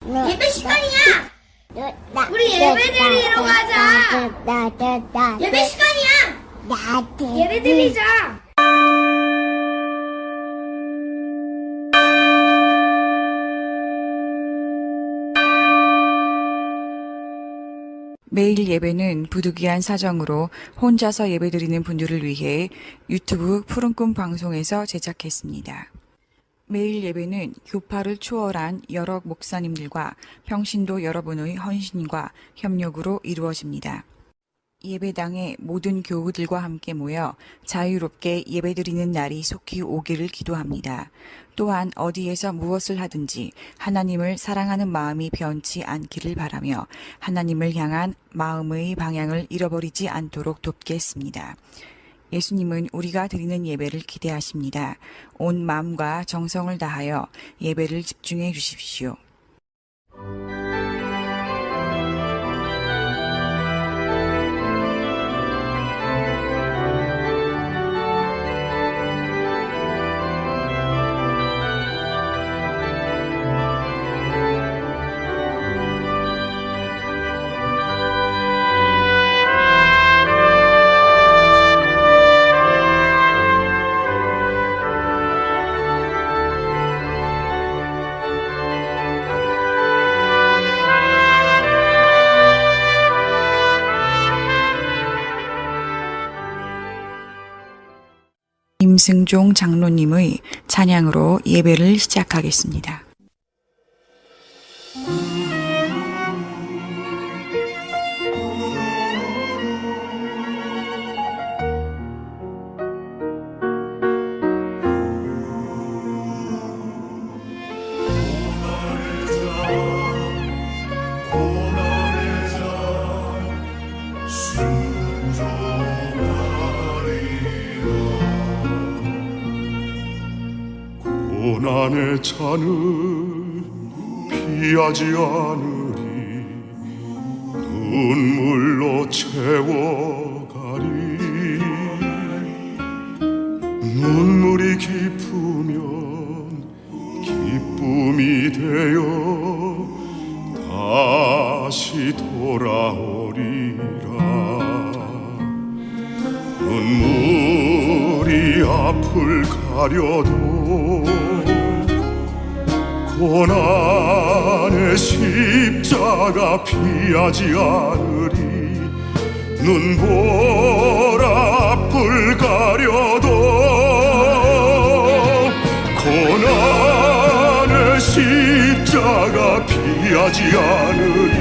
예배 시간이야. 우리 예배 드리러 가자. 예배 시간이야. 예배 드리자. 매일 예배는 부득이한 사정으로 혼자서 예배드리는 분들을 위해 유튜브 푸른 꿈 방송에서 제작했습니다. 매일 예배는 교파를 초월한 여러 목사님들과 평신도 여러분의 헌신과 협력으로 이루어집니다. 예배당에 모든 교우들과 함께 모여 자유롭게 예배드리는 날이 속히 오기를 기도합니다. 또한 어디에서 무엇을 하든지 하나님을 사랑하는 마음이 변치 않기를 바라며 하나님을 향한 마음의 방향을 잃어버리지 않도록 돕겠습니다. 예수님은 우리가 드리는 예배를 기대하십니다. 온 마음과 정성을 다하여 예배를 집중해 주십시오. 임승종 장로님의 찬양으로 예배를 시작하겠습니다. 고난의 잔을 피하지 않으리 눈물로 채워가리 눈물이 깊으면 기쁨이 되어 다시 돌아오리라 눈물이 앞을 가려도 고난의 십자가 피하지 않으리 눈보라 앞을 가려도 고난의 십자가 피하지 않으리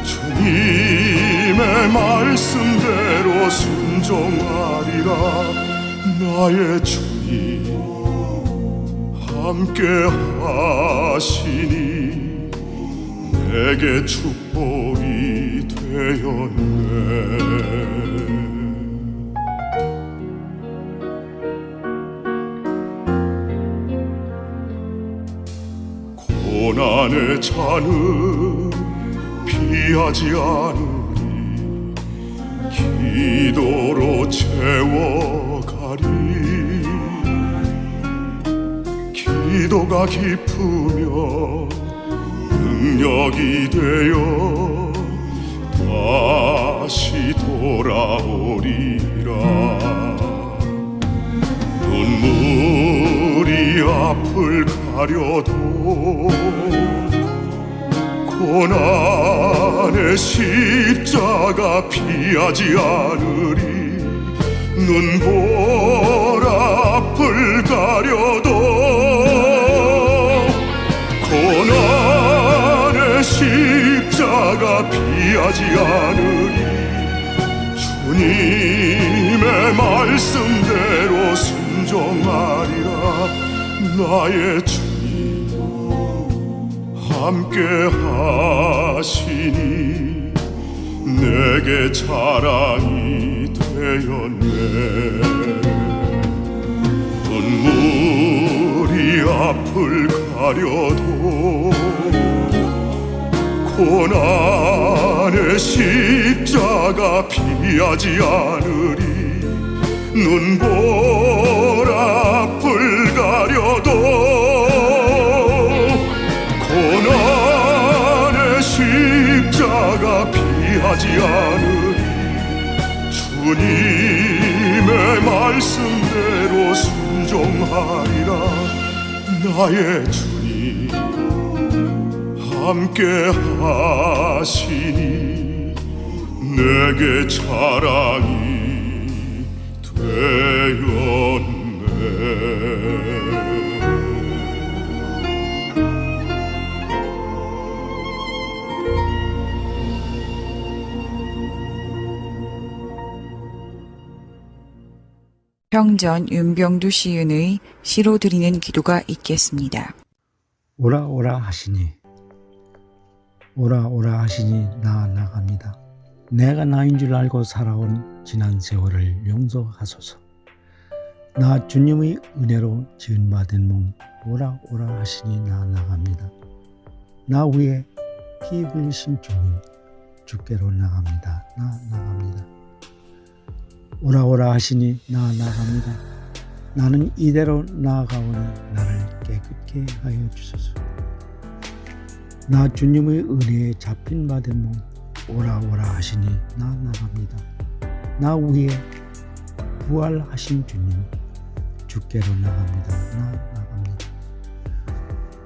주님의 말씀대로 순종하리라 나의 주님 함께 하시니 내게 축복이 되었네 고난의 잔을 피하지 않으리 기도로 채워가리 기도가 깊으면 능력이 되어 다시 돌아오리라 눈물이 앞을 가려도 고난의 십자가 피하지 않으리 눈보라 앞을 가려도 고난의 십자가 피하지 않으리 주님의 말씀대로 순종하리라 나의 주님 함께 하시니 내게 자랑이 되었네 눈물이 앞을 가려도 고난의 십자가 피하지 않으리 눈보라 앞을 가려도 고난 피하지 않으리. 주님의 말씀대로 순종하리라. 나의 주님 함께 하시니 내게 자랑이 되었네. 평전 윤병두 시인의 시로 드리는 기도가 있겠습니다. 오라 오라 하시니 오라 오라 하시니 나 나갑니다. 내가 나인 줄 알고 살아온 지난 세월을 용서하소서. 나 주님의 은혜로 지은받은 몸 오라 오라 하시니 나 나갑니다. 나 위에 피 흘리신 주님 주께로 나갑니다. 나 나갑니다. 오라 오라 하시니 나 나갑니다. 나는 이대로 나아가오니 나를 깨끗게 하여 주소서. 나 주님의 은혜에 잡힌 받은 몸 오라 오라 하시니 나 나갑니다. 나 위에 부활하신 주님 주께로 나갑니다. 나 나갑니다.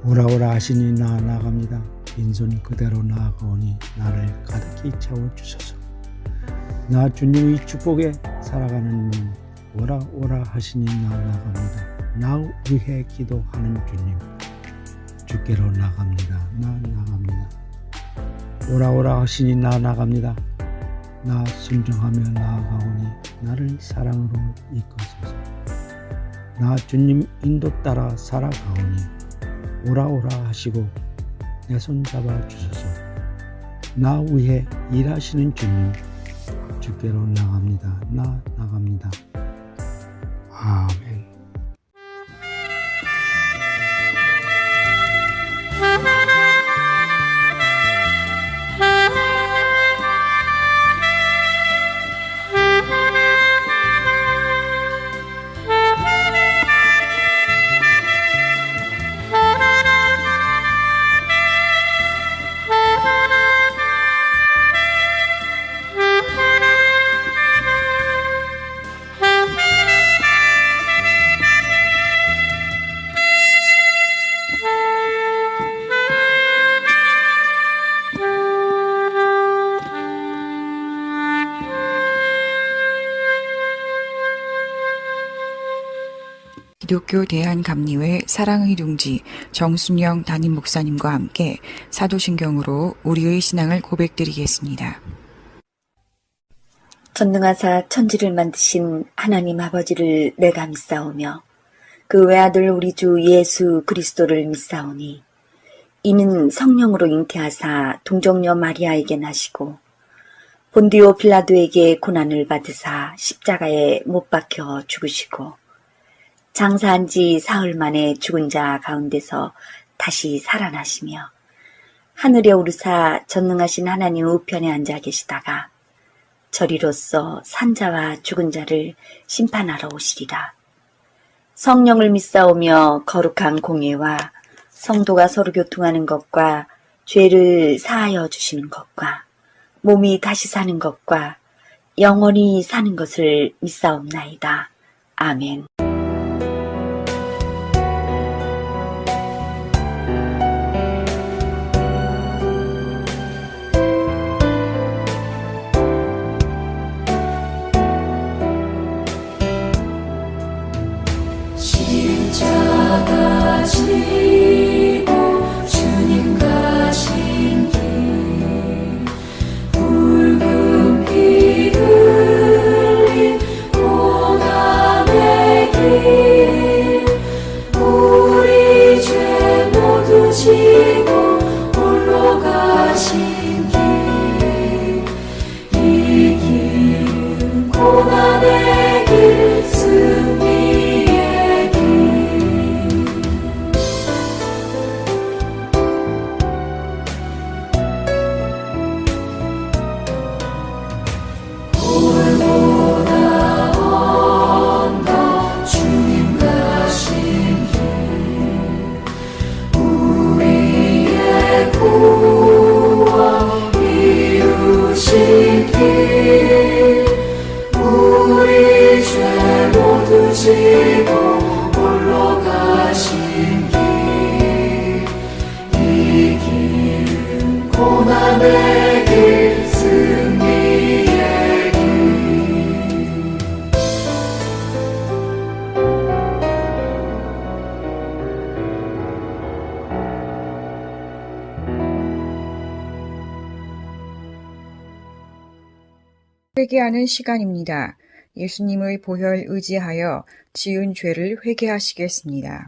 오라 오라 하시니 나 나갑니다. 빈손 그대로 나아가오니 나를 가득히 채워주소서. 나 주님의 축복에 살아가는 몸 오라 오라 하시니 나 나갑니다. 나 위해 기도하는 주님 주께로 나갑니다. 나 나갑니다. 오라 오라 하시니 나 나갑니다. 나 순종하며 나아가오니 나를 사랑으로 이끄소서. 나 주님 인도 따라 살아가오니 오라 오라 하시고 내 손 잡아 주소서. 나 위해 일하시는 주님 주께로 나갑니다. 나 나갑니다. 아멘. 기독교 대한감리회 사랑의 둥지 정순영 담임 목사님과 함께 사도신경으로 우리의 신앙을 고백드리겠습니다. 전능하사 천지를 만드신 하나님 아버지를 내가 믿사오며 그 외아들 우리 주 예수 그리스도를 믿사오니 이는 성령으로 잉태하사 동정녀 마리아에게 나시고 본디오 빌라도에게 고난을 받으사 십자가에 못 박혀 죽으시고 장사한 지 사흘 만에 죽은 자 가운데서 다시 살아나시며 하늘에 오르사 전능하신 하나님 우편에 앉아 계시다가 저리로서 산자와 죽은 자를 심판하러 오시리라. 성령을 믿사오며 거룩한 공예와 성도가 서로 교통하는 것과 죄를 사하여 주시는 것과 몸이 다시 사는 것과 영원히 사는 것을 믿사옵나이다. 아멘. 십자가 지고 주님 가신 길 붉은 피 흘린 고난의 길 구원의 길 승리의 길 회개하는 시간입니다. 예수님의 보혈 의지하여 지은 죄를 회개하시겠습니다.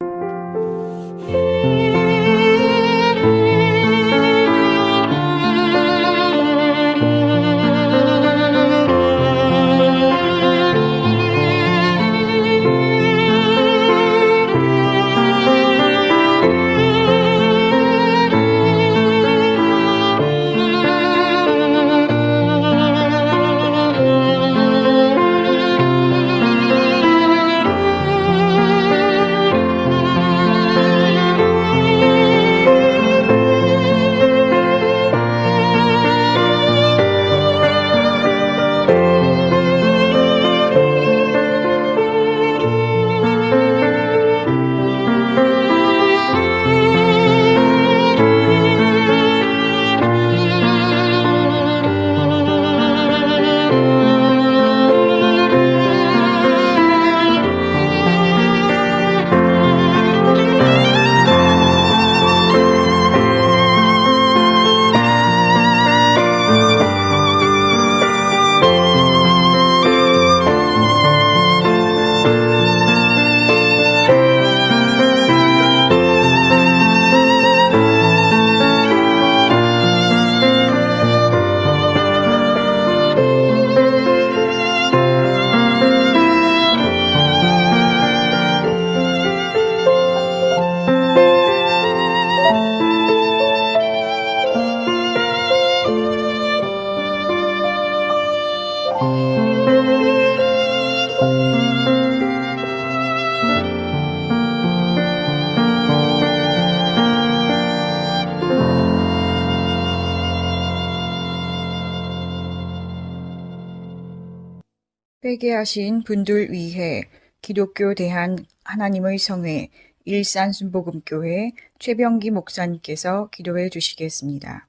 회개하신 분들 위해 기독교 대한 하나님의 성회 일산순복음교회 최병기 목사님께서 기도해 주시겠습니다.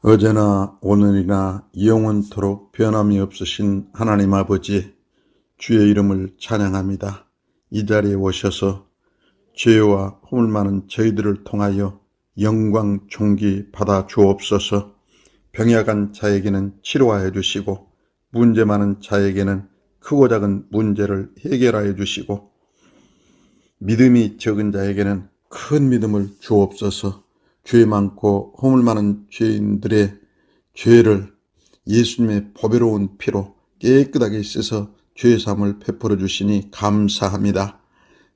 어제나 오늘이나 영원토록 변함이 없으신 하나님 아버지, 주의 이름을 찬양합니다. 이 자리에 오셔서 죄와 허물 많은 저희들을 통하여 영광 존귀 받아 주옵소서. 병약한 자에게는 치료하여 주시고 문제 많은 자에게는 크고 작은 문제를 해결하여 주시고 믿음이 적은 자에게는 큰 믿음을 주옵소서. 죄 많고 허물 많은 죄인들의 죄를 예수님의 보배로운 피로 깨끗하게 씻어 죄사함을 베풀어 주시니 감사합니다.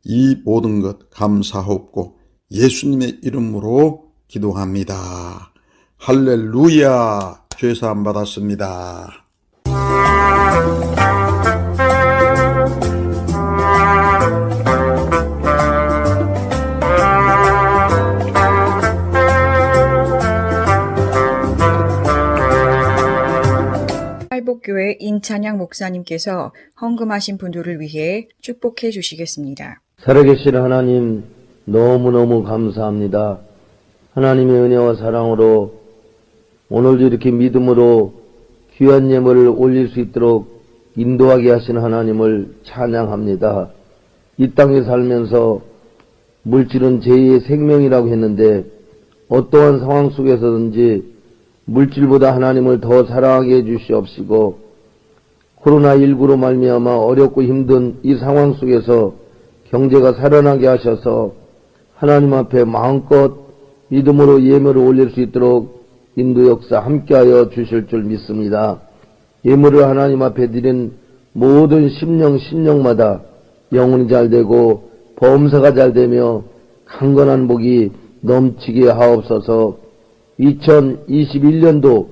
이 모든 것 감사하옵고 예수님의 이름으로 기도합니다. 할렐루야. 죄사함 받았습니다. 할복교회 임찬양 목사님께서 헌금하신 분들을 위해 축복해 주시겠습니다. 살아계신 하나님, 너무너무 감사합니다. 하나님의 은혜와 사랑으로 오늘도 이렇게 믿음으로 귀한 예물을 올릴 수 있도록 인도하게 하신 하나님을 찬양합니다. 이 땅에 살면서 물질은 제2의 생명이라고 했는데 어떠한 상황 속에서든지 물질보다 하나님을 더 사랑하게 해주시옵시고 코로나19로 말미암아 어렵고 힘든 이 상황 속에서 경제가 살아나게 하셔서 하나님 앞에 마음껏 믿음으로 예물을 올릴 수 있도록 인도 역사 함께하여 주실 줄 믿습니다. 예물을 하나님 앞에 드린 모든 심령마다 영혼이 잘되고 범사가 잘되며 강건한 복이 넘치게 하옵소서. 2021년도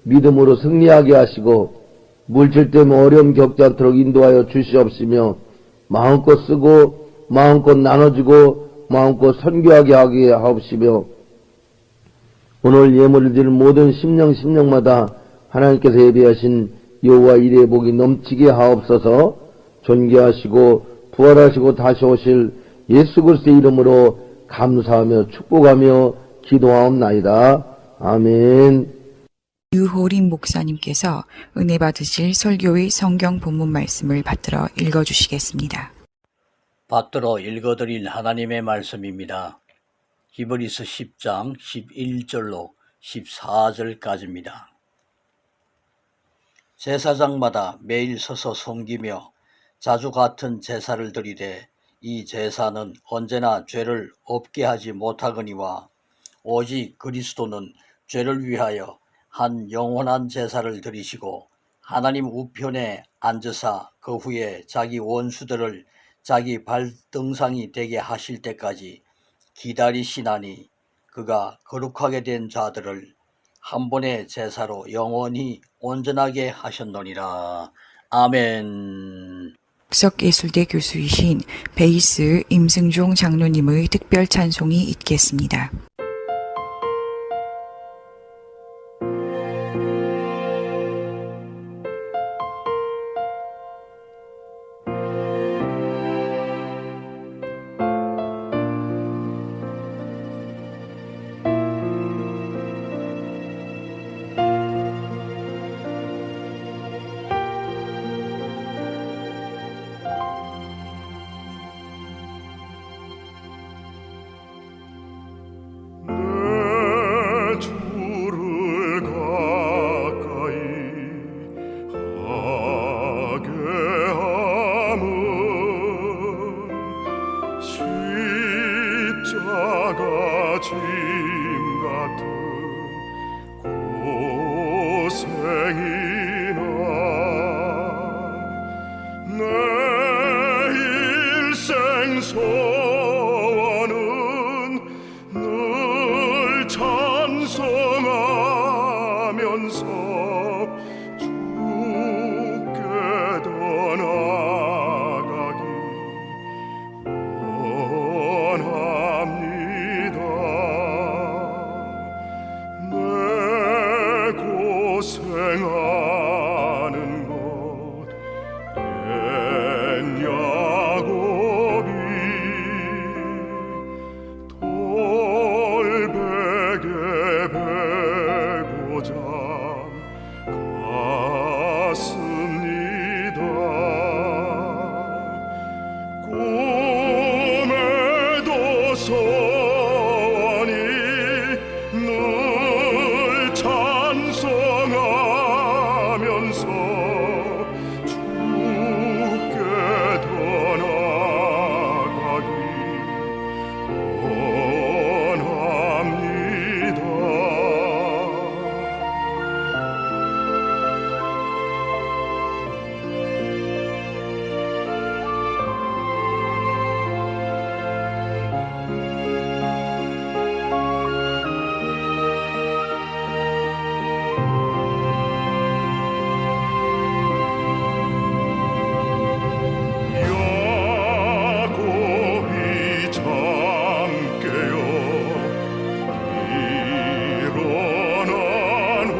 믿음으로 승리하게 하시고 물질 때문에 어려움 겪지 않도록 인도하여 주시옵시며 마음껏 쓰고 마음껏 나눠주고 마음껏 선교하게 하게 하옵시며 오늘 예물을 드릴 모든 심령마다 하나님께서 예비하신 여호와 이레의 복이 넘치게 하옵소서. 존귀하시고 부활하시고 다시 오실 예수 그리스도의 이름으로 감사하며 축복하며 기도하옵나이다. 아멘. 유호림 목사님께서 은혜 받으실 설교의 성경 본문 말씀을 받들어 읽어주시겠습니다. 받들어 읽어드릴 하나님의 말씀입니다. 히브리서 10장 11절로 14절까지입니다. 제사장마다 매일 서서 섬기며 자주 같은 제사를 드리되 이 제사는 언제나 죄를 없게 하지 못하거니와 오직 그리스도는 죄를 위하여 한 영원한 제사를 드리시고 하나님 우편에 앉으사 그 후에 자기 원수들을 자기 발등상이 되게 하실 때까지 기다리시나니 그가 거룩하게 된 자들을 한 번의 제사로 영원히 온전하게 하셨노니라. 아멘. 국석예술대 교수이신 베이스 임승종 장로님의 특별 찬송이 있겠습니다. 내 주를 가까이 하게 함은 십자가 짐 같은 고생이나 내 일생 소원은 늘 찬송하면서 주께 더 나아가기 원합니다. 내 고생하는 것 옛 야곱이 돌베개 베고자 갔습니다. 꿈에도 소원이 늘 찬송하면서 주께 더 나아가기 원합니다. 야곱이 잠 깨어 일어난 후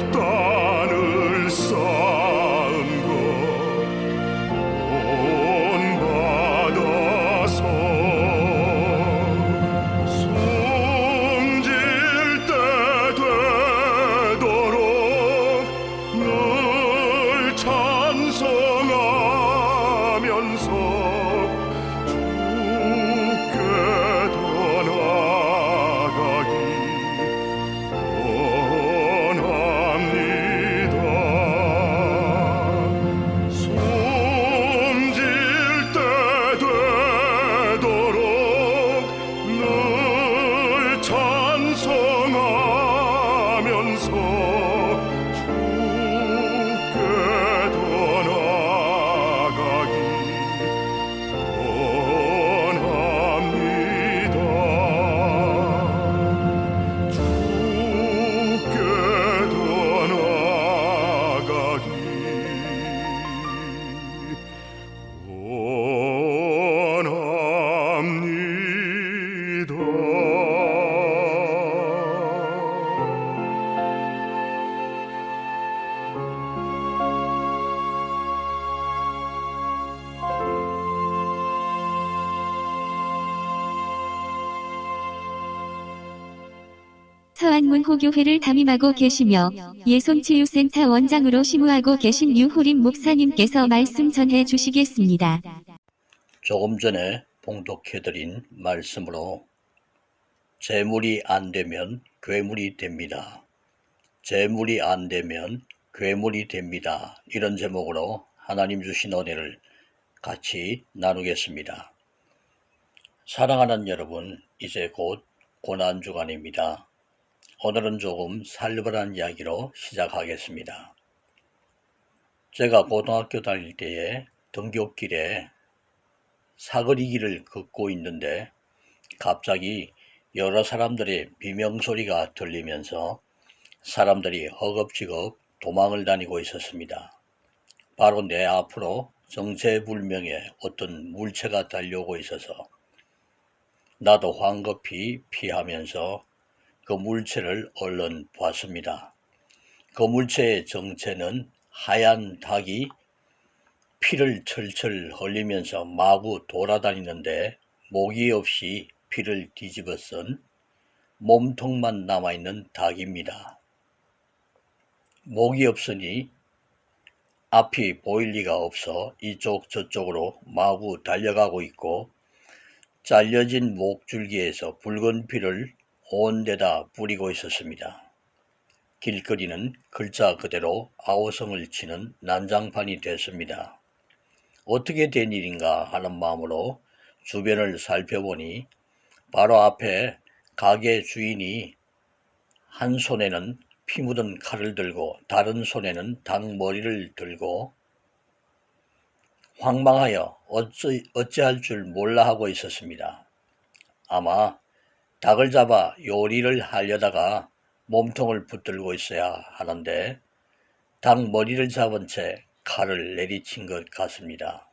돌단을 쌓은 것 본받아서 숨질 때 되도록 늘 찬송하면서 주께 더 나아가기 원합니다. 숨질 때 되도록 늘 찬송하면서 주께 더 나아가기 원합니다. 주께 더 나아가기 원합니다. 서안문호교회를 담임하고 계시며 예손치유센터 원장으로 심우하고 계신 유호림 목사님께서 말씀 전해 주시겠습니다. 조금 전에 봉독해드린 말씀으로 재물이 안 되면 괴물이 됩니다. 재물이 안 되면 괴물이 됩니다. 이런 제목으로 하나님 주신 은혜를 같이 나누겠습니다. 사랑하는 여러분, 이제 곧 고난주간입니다. 오늘은 조금 살벌한 이야기로 시작하겠습니다. 제가 고등학교 다닐 때에 등굣길에 사거리 길을 걷고 있는데 갑자기 여러 사람들의 비명소리가 들리면서 사람들이 허겁지겁 도망을 다니고 있었습니다. 바로 내 앞으로 정체불명의 어떤 물체가 달려오고 있어서 나도 황급히 피하면서 그 물체를 얼른 봤습니다. 그 물체의 정체는 하얀 닭이 피를 철철 흘리면서 마구 돌아다니는데 목이 없이 피를 뒤집어 쓴 몸통만 남아있는 닭입니다. 목이 없으니 앞이 보일 리가 없어 이쪽 저쪽으로 마구 달려가고 있고 잘려진 목줄기에서 붉은 피를 온 데다 뿌리고 있었습니다. 길거리는 글자 그대로 아우성을 치는 난장판이 됐습니다. 어떻게 된 일인가 하는 마음으로 주변을 살펴보니 바로 앞에 가게 주인이 한 손에는 피 묻은 칼을 들고 다른 손에는 닭 머리를 들고 황망하여 어찌할 줄 몰라 하고 있었습니다. 아마 닭을 잡아 요리를 하려다가 몸통을 붙들고 있어야 하는데 닭 머리를 잡은 채 칼을 내리친 것 같습니다.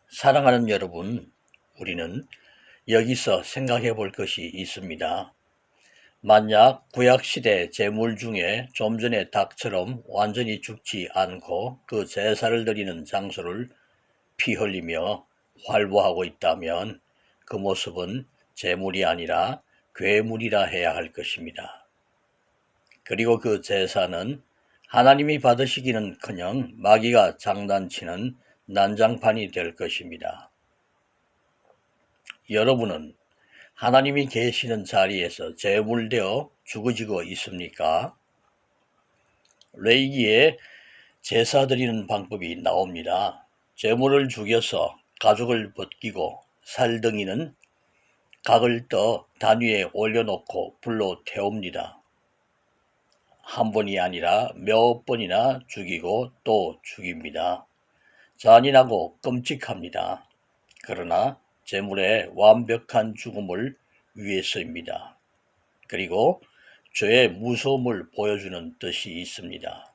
사랑하는 여러분, 우리는 여기서 생각해 볼 것이 있습니다. 만약 구약시대 제물 중에 좀 전에 닭처럼 완전히 죽지 않고 그 제사를 드리는 장소를 피 흘리며 활보하고 있다면 그 모습은 제물이 아니라 괴물이라 해야 할 것입니다. 그리고 그 제사는 하나님이 받으시기는커녕 마귀가 장난치는 난장판이 될 것입니다. 여러분은 하나님이 계시는 자리에서 제물되어 죽어지고 있습니까? 레위기에 제사 드리는 방법이 나옵니다. 제물을 죽여서 가죽을 벗기고 살덩이는 각을 떠 단위에 올려놓고 불로 태웁니다. 한 번이 아니라 몇 번이나 죽이고 또 죽입니다. 잔인하고 끔찍합니다. 그러나 제물의 완벽한 죽음을 위해서입니다. 그리고 죄의 무서움을 보여주는 뜻이 있습니다.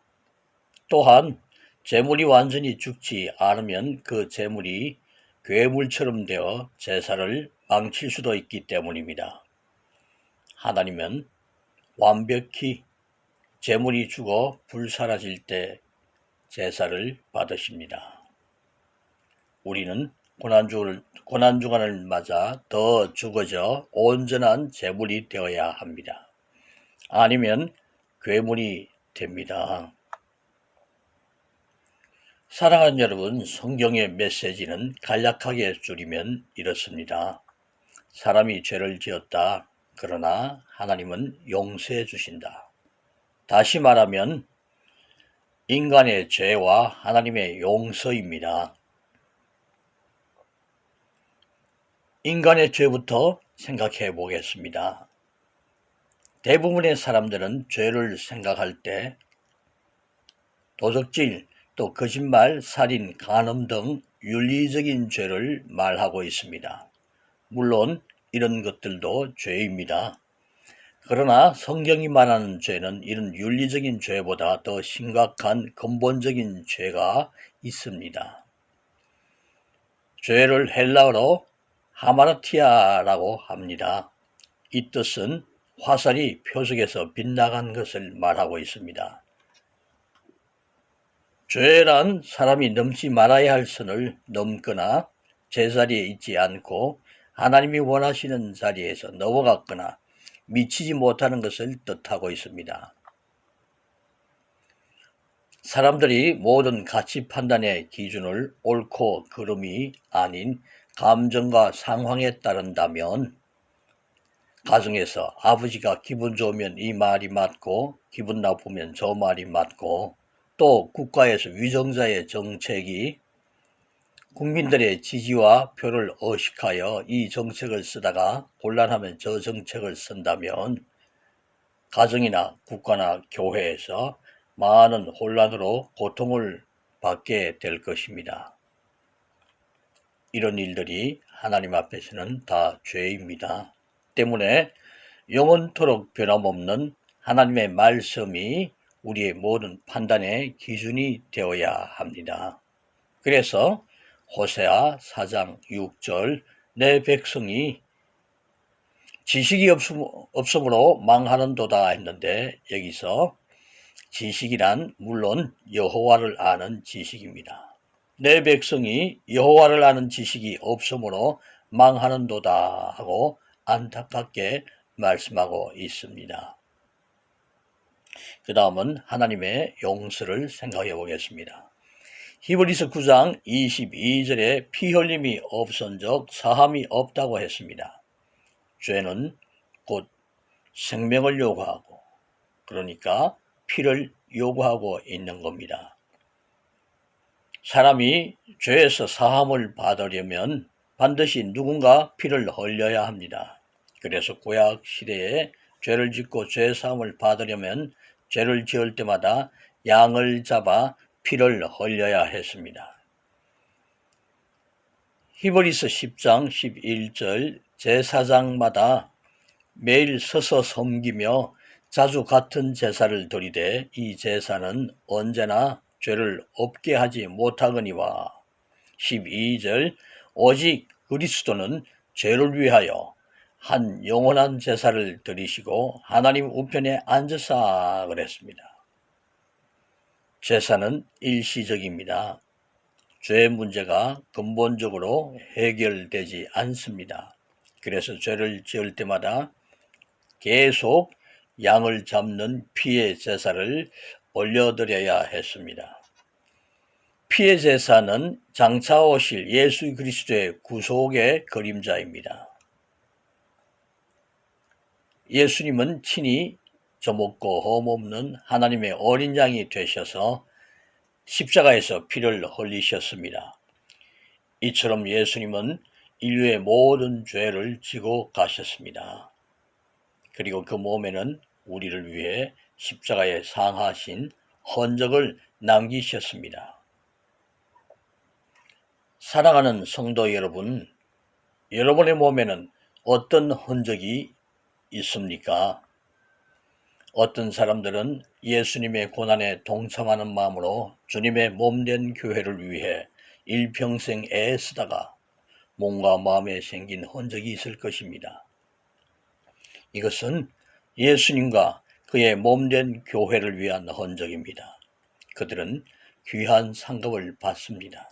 또한 제물이 완전히 죽지 않으면 그 제물이 괴물처럼 되어 제사를 망칠 수도 있기 때문입니다. 하나님은 완벽히 제물이 죽어 불사라질 때 제사를 받으십니다. 우리는 고난주간을 맞아 더 죽어져 온전한 제물이 되어야 합니다. 아니면 괴물이 됩니다. 사랑하는 여러분, 성경의 메시지는 간략하게 줄이면 이렇습니다. 사람이 죄를 지었다. 그러나 하나님은 용서해 주신다. 다시 말하면 인간의 죄와 하나님의 용서입니다. 인간의 죄부터 생각해 보겠습니다. 대부분의 사람들은 죄를 생각할 때 도적질, 또 거짓말, 살인, 간음 등 윤리적인 죄를 말하고 있습니다. 물론 이런 것들도 죄입니다. 그러나 성경이 말하는 죄는 이런 윤리적인 죄보다 더 심각한 근본적인 죄가 있습니다. 죄를 헬라어로 하마르티아라고 합니다. 이 뜻은 화살이 표적에서 빗나간 것을 말하고 있습니다. 죄란 사람이 넘지 말아야 할 선을 넘거나 제자리에 있지 않고 하나님이 원하시는 자리에서 넘어갔거나 미치지 못하는 것을 뜻하고 있습니다. 사람들이 모든 가치 판단의 기준을 옳고 그름이 아닌 감정과 상황에 따른다면 가정에서 아버지가 기분 좋으면 이 말이 맞고 기분 나쁘면 저 말이 맞고 또 국가에서 위정자의 정책이 국민들의 지지와 표를 의식하여 이 정책을 쓰다가 곤란하면 저 정책을 쓴다면 가정이나 국가나 교회에서 많은 혼란으로 고통을 받게 될 것입니다. 이런 일들이 하나님 앞에서는 다 죄입니다. 때문에 영원토록 변함없는 하나님의 말씀이 우리의 모든 판단의 기준이 되어야 합니다. 그래서 호세아 4장 6절 내 백성이 지식이 없으므로 망하는도다 했는데 여기서 지식이란 물론 여호와를 아는 지식입니다. 내 백성이 여호와를 아는 지식이 없으므로 망하는도다 하고 안타깝게 말씀하고 있습니다. 그 다음은 하나님의 용서를 생각해 보겠습니다. 히브리서 9장 22절에 피 흘림이 없은즉 사함이 없다고 했습니다. 죄는 곧 생명을 요구하고 그러니까 피를 요구하고 있는 겁니다. 사람이 죄에서 사함을 받으려면 반드시 누군가 피를 흘려야 합니다. 그래서 구약 시대에 죄를 짓고 죄 사함을 받으려면 죄를 지을 때마다 양을 잡아 피를 흘려야 했습니다. 히브리서 10장 11절 제사장마다 매일 서서 섬기며 자주 같은 제사를 드리되 이 제사는 언제나 죄를 없게 하지 못하거니와 12절 오직 그리스도는 죄를 위하여 한 영원한 제사를 드리시고 하나님 우편에 앉으사 그랬습니다. 제사는 일시적입니다. 죄의 문제가 근본적으로 해결되지 않습니다. 그래서 죄를 지을 때마다 계속 양을 잡는 피의 제사를 올려드려야 했습니다. 피의 제사는 장차 오실 예수 그리스도의 구속의 그림자입니다. 예수님은 친히 젖먹고 험없는 하나님의 어린 양이 되셔서 십자가에서 피를 흘리셨습니다. 이처럼 예수님은 인류의 모든 죄를 지고 가셨습니다. 그리고 그 몸에는 우리를 위해 십자가에 상하신 흔적을 남기셨습니다. 사랑하는 성도 여러분, 여러분의 몸에는 어떤 흔적이 있습니까? 어떤 사람들은 예수님의 고난에 동참하는 마음으로 주님의 몸된 교회를 위해 일평생 애쓰다가 몸과 마음에 생긴 흔적이 있을 것입니다. 이것은 예수님과 그의 몸된 교회를 위한 흔적입니다. 그들은 귀한 상급을 받습니다.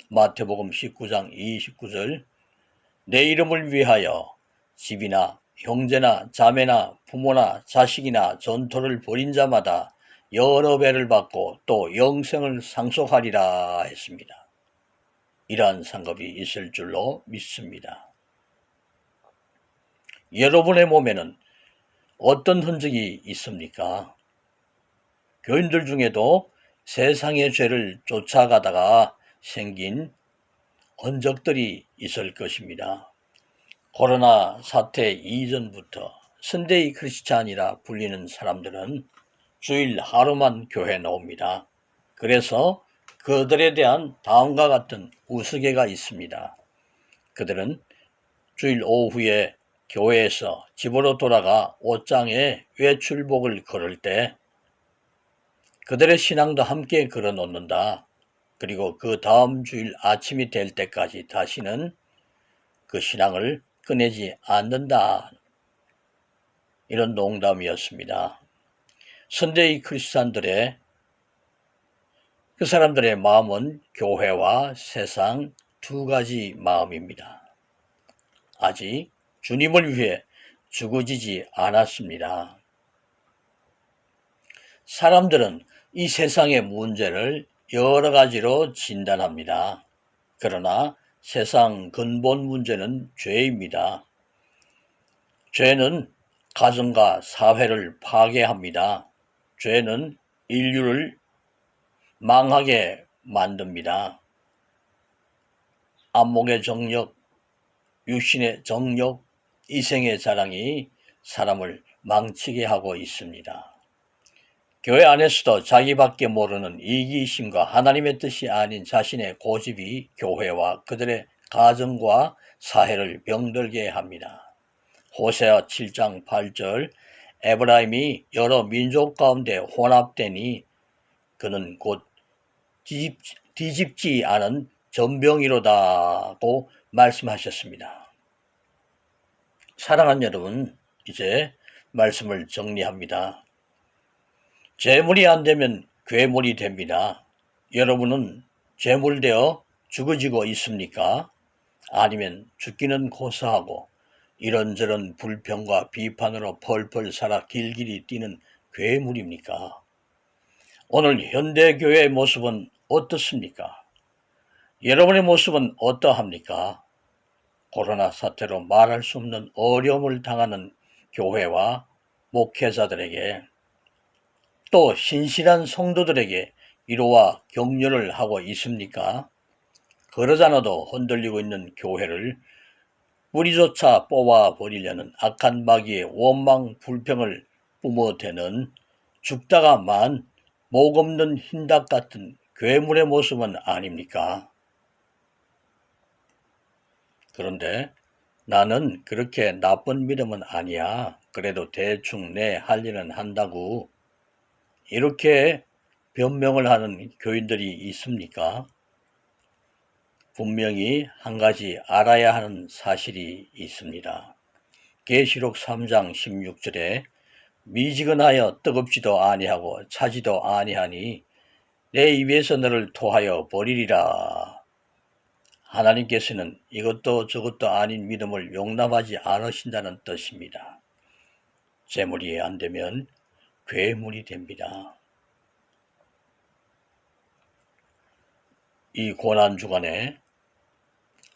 마태복음 19장 29절 내 이름을 위하여 집이나 형제나 자매나 부모나 자식이나 전토를 벌인 자마다 여러 배를 받고 또 영생을 상속하리라 했습니다. 이러한 상급이 있을 줄로 믿습니다. 여러분의 몸에는 어떤 흔적이 있습니까? 교인들 중에도 세상의 죄를 쫓아가다가 생긴 흔적들이 있을 것입니다. 코로나 사태 이전부터 선데이 크리스찬이라 불리는 사람들은 주일 하루만 교회 나옵니다. 그래서 그들에 대한 다음과 같은 우스개가 있습니다. 그들은 주일 오후에 교회에서 집으로 돌아가 옷장에 외출복을 걸을 때 그들의 신앙도 함께 걸어놓는다. 그리고 그 다음 주일 아침이 될 때까지 다시는 그 신앙을 꺼내지 않는다. 이런 농담이었습니다. 선데이 크리스찬들의 그 사람들의 마음은 교회와 세상 두 가지 마음입니다. 아직 주님을 위해 죽어지지 않았습니다. 사람들은 이 세상의 문제를 여러 가지로 진단합니다. 그러나 세상 근본 문제는 죄입니다. 죄는 가정과 사회를 파괴합니다. 죄는 인류를 망하게 만듭니다. 안목의 정력, 육신의 정력, 이생의 자랑이 사람을 망치게 하고 있습니다. 교회 안에서도 자기밖에 모르는 이기심과 하나님의 뜻이 아닌 자신의 고집이 교회와 그들의 가정과 사회를 병들게 합니다. 호세아 7장 8절 에브라임이 여러 민족 가운데 혼합되니 그는 곧 뒤집지 않은 전병이로다고 말씀하셨습니다. 사랑하는 여러분, 이제 말씀을 정리합니다. 재물이 안 되면 괴물이 됩니다. 여러분은 재물되어 죽어지고 있습니까? 아니면 죽기는 고사하고 이런저런 불평과 비판으로 펄펄 살아 길길이 뛰는 괴물입니까? 오늘 현대교회의 모습은 어떻습니까? 여러분의 모습은 어떠합니까? 코로나 사태로 말할 수 없는 어려움을 당하는 교회와 목회자들에게 또 신실한 성도들에게 위로와 격려를 하고 있습니까? 그러지 않아도 흔들리고 있는 교회를 뿌리조차 뽑아버리려는 악한 마귀의 원망 불평을 뿜어대는 죽다가만 목 없는 흰닭 같은 괴물의 모습은 아닙니까? 그런데 나는 그렇게 나쁜 믿음은 아니야. 그래도 대충 내 할 일은 한다고. 이렇게 변명을 하는 교인들이 있습니까? 분명히 한 가지 알아야 하는 사실이 있습니다. 계시록 3장 16절에 미지근하여 뜨겁지도 아니하고 차지도 아니하니 내 입에서 너를 토하여 버리리라. 하나님께서는 이것도 저것도 아닌 믿음을 용납하지 않으신다는 뜻입니다. 재물이 안 되면 괴물이 됩니다. 이 고난주간에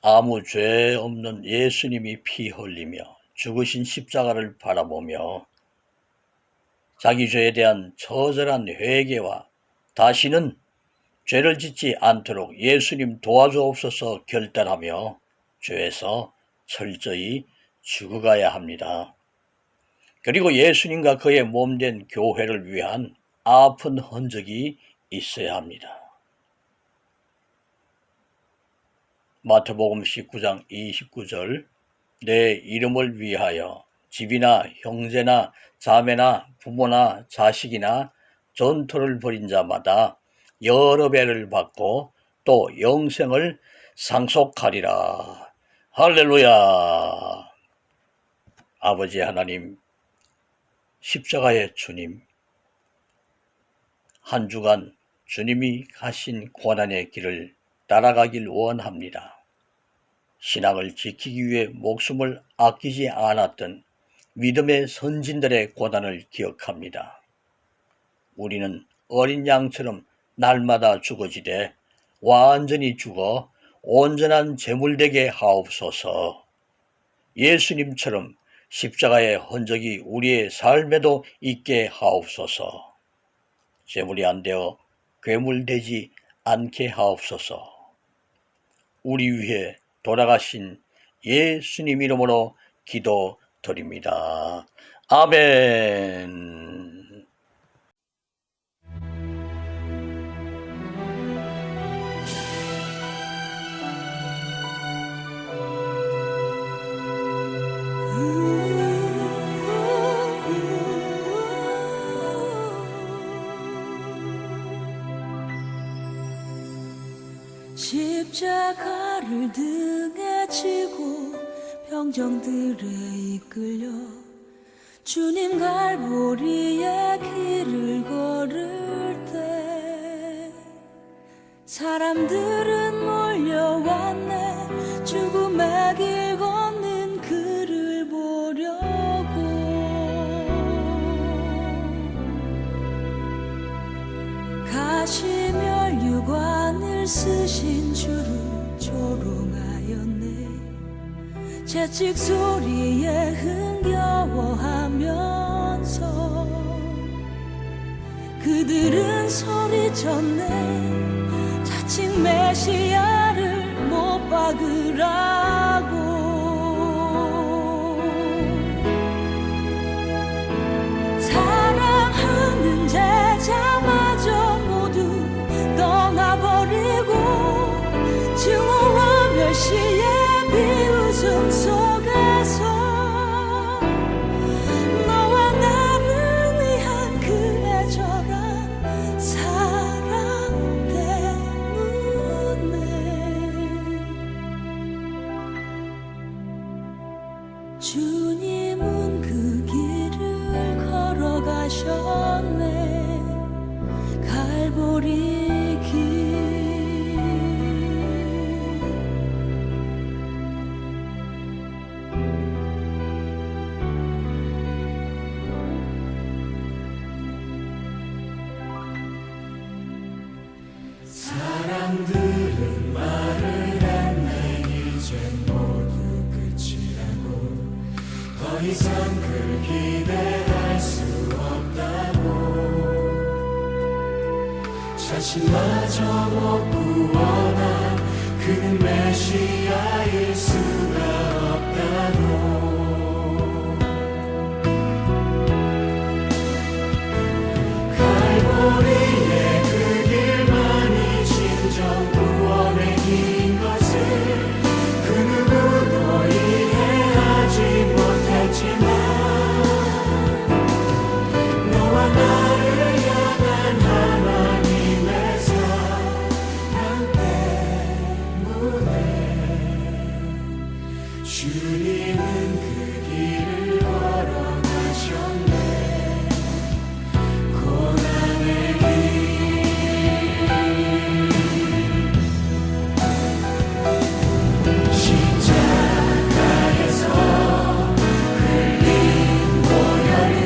아무 죄 없는 예수님이 피 흘리며 죽으신 십자가를 바라보며 자기 죄에 대한 처절한 회개와 다시는 죄를 짓지 않도록 예수님 도와주옵소서 결단하며 죄에서 철저히 죽어가야 합니다. 그리고 예수님과 그의 몸된 교회를 위한 아픈 흔적이 있어야 합니다. 마태복음 19장 29절 내 이름을 위하여 집이나 형제나 자매나 부모나 자식이나 전토를 벌인 자마다 여러 배를 받고 또 영생을 상속하리라. 할렐루야. 아버지 하나님, 십자가의 주님, 한 주간 주님이 가신 고난의 길을 따라가길 원합니다. 신앙을 지키기 위해 목숨을 아끼지 않았던 믿음의 선진들의 고난을 기억합니다. 우리는 어린 양처럼 날마다 죽어지되 완전히 죽어 온전한 제물되게 하옵소서. 예수님처럼 십자가의 흔적이 우리의 삶에도 있게 하옵소서. 제물이 안 되어 괴물되지 않게 하옵소서. 우리 위해 돌아가신 예수님 이름으로 기도드립니다. 아멘. 십자가를 등에 지고 병정들에 이끌려 주님 갈보리의 길을 걸을 때 사람들은 몰려왔네. 죽음의 길 걷는 그를 보려고 채찍 소리에 흥겨워하면서 그들은 소리쳤네. 자칭 메시아를 못 박으라고. 사랑하는 제자마저 모두 떠나버리고 증오와 멸시의 비웃음 속에서 너와 나를 위한 그 애절한 사랑 때문에 주님은 그 길을 걸어가셨네. 갈보리 길. 사람들은 말을 했네. 이제 모두 끝이라고. 더 이상 그를 기대할 수 없다고. 자신마저 못 구원한 그는 메시아일 수가 없다고. 갈보리의 그 길만이 진정 구원의 길인 것을 그 누구도 이해하지 못했지만 너와 나를 향한 하나님의 사랑 때문에 주님은 그 길을 걸어가셨네. 고난의 길. 십자가에서 흘린 보혈은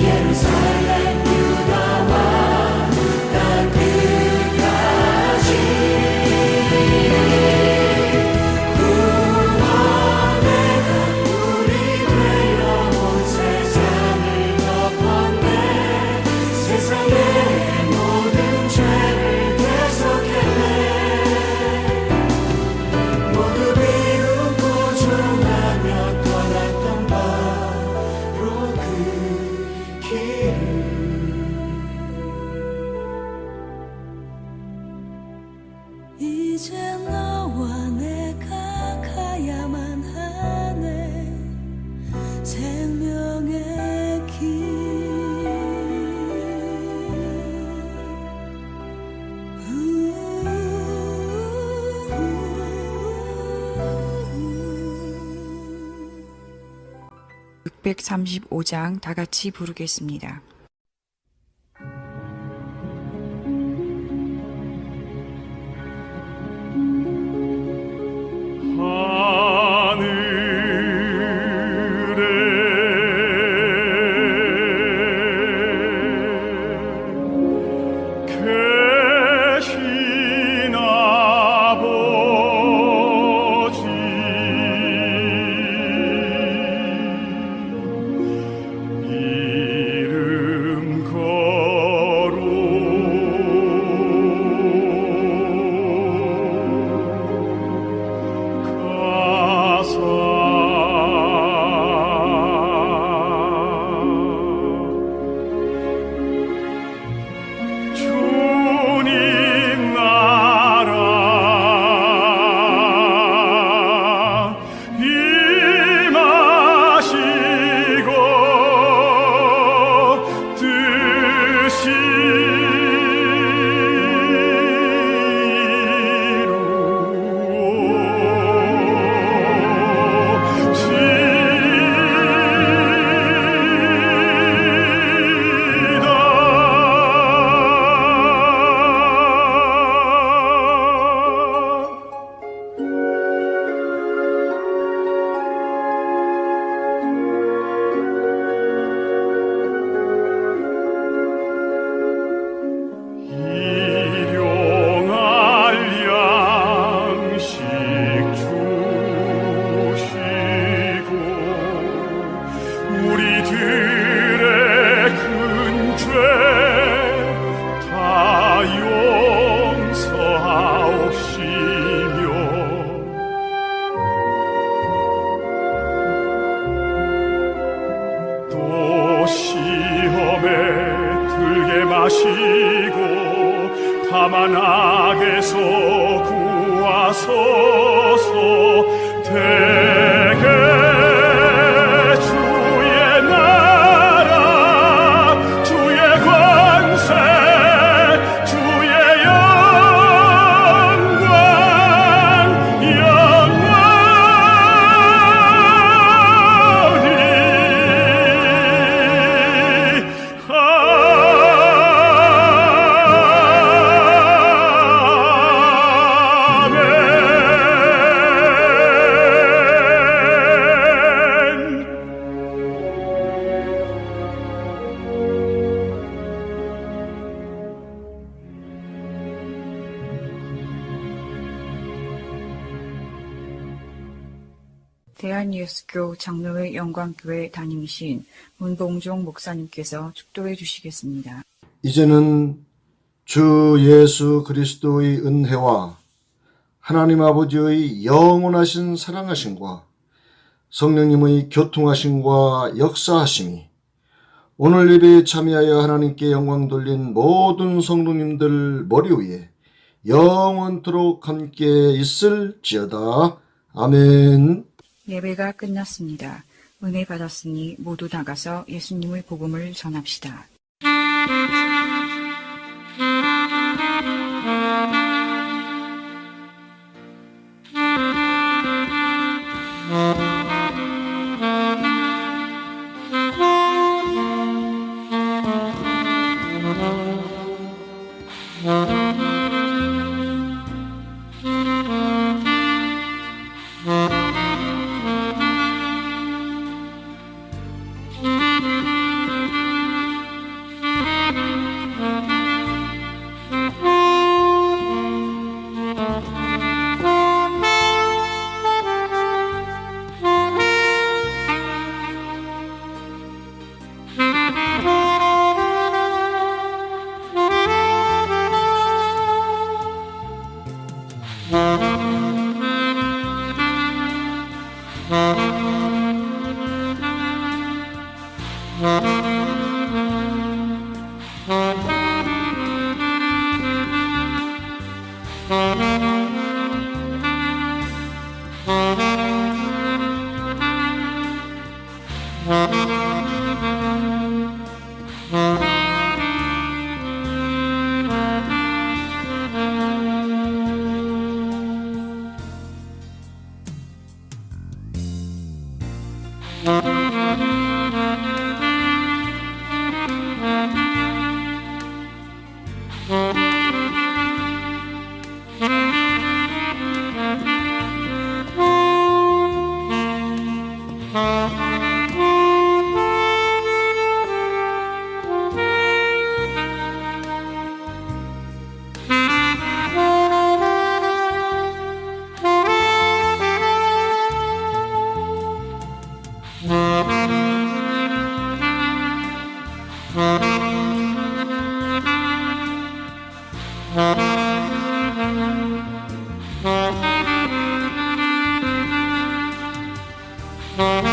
예루살렘 유다와 땅 끝까지 구원의 강물이 되어 온 세상을 덮었네. 세상의 모든 죄를 대속했네. 모두 비웃고 조롱하며 떠났던 바로 그 길을 이제 너와 내가 가야만 하네. 생명의 길. 육 635장 다 같이 부르겠습니다. 계신 아버지 이름 험한 악에서 구하소서. 대개 주의 나라 주의 권세 주의 영광 대한예수교 장로회 영광교회 담임이신 문봉종 목사님께서 축도해 주시겠습니다. 이제는 주 예수 그리스도의 은혜와 하나님 아버지의 영원하신 사랑하심과 성령님의 교통하심과 역사하심이 오늘 예배에 참여하여 하나님께 영광 돌린 모든 성도님들 머리 위에 영원토록 함께 있을지어다. 아멘. 예배가 끝났습니다. 은혜 받았으니 모두 나가서 예수님의 복음을 전합시다. Thank you.